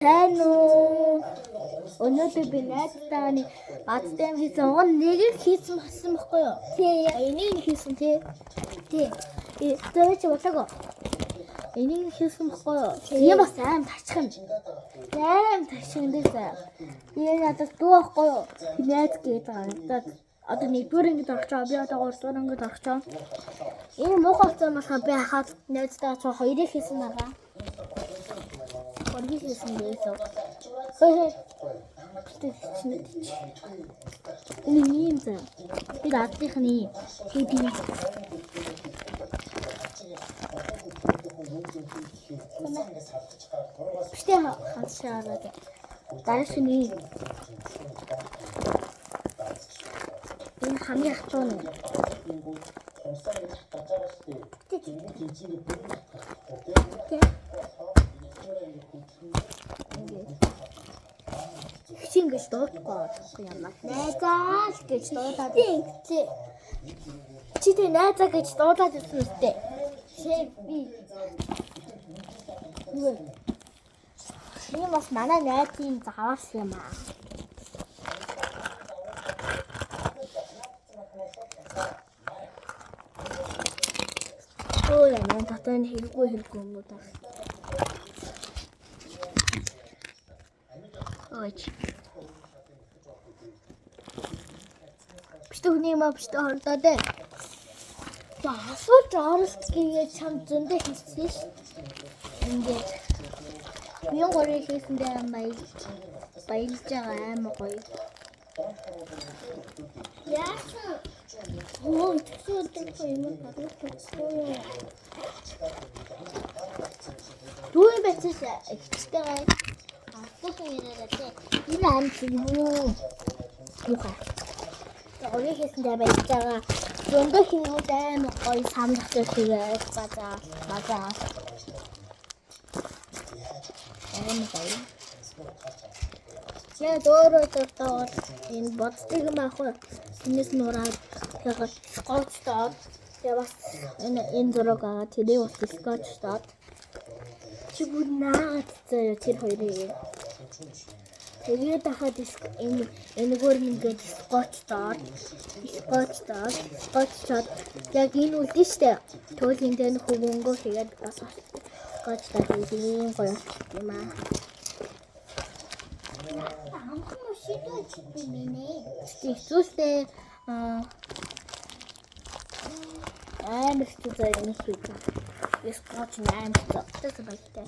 Hello. Өнөөдөр би найзтайгаа бадтай хийсэн уг нэг хийсэн болсон байхгүй юу? Тий. Энийг хийсэн тий. Тий. Тэрч болоог. Энийг хийсэн байхгүй юу? Тийм бас аим тачхан. Аим тачхан дээсээ. Би надад дуу байхгүй юу? Найз гээд байгаа. Одоо нэгдүгээр ингэж орчоо. Би одоо гуравдугаар ингэж орчоо. Энэ муухай болсон болохоор би хахад найзтайгаа цоо хоёрыг хийсэн байгаа. Оргис хийсэн дээсээ. Энэ юм зэ. Би даатихны хийдий. Бистэ хашаараад. Даршны. Энэ хамгийн хатуу нь. Ингэж дуудахгүй юм аа. Найзаа гэж дуудаад. Чи тэ найзаа гэж дуудаад ирсэн үстэй. Би. Би бас манай найзын заваас юм аа. Ой, яна татан хэрэггүй юм уу та. Ой. Бистүхний маа бистэ хорлоо дээ. Асууж оролт гээд чам зөндөө хийсэн ш. Ингээд. Бион горыг хийсэндээ баярлж байгаа аймаг гоё. Яасан? Оо, тэгшүүдэхгүй юм байна. Дүү бэцэш ихтэй. Энэ амт юм уу? Юугаа. Орой хийсэндээ байж байгаа. Зөндөө хиймүүд аймаг гоё самлах хэрэгтэй базаа. Я доороо энэ боддог юм аахгүй. Энэс нураад тэгээд скотчтаад тэгээ бас энэ зураг тэрийг бас скотчтаад чи бүр наад заяа тэр хоёрыг тэгээд хахад энэ гөр ингээд скотчтаад яг энэ үлдэн штэ төөлийн дээр хөвөнгөө тэгээд бас скотчтаад ийм гоё юм аа. Стихсүстэй аймагт заяа нэг хийх. Скотч аймагт зогсож байгатай.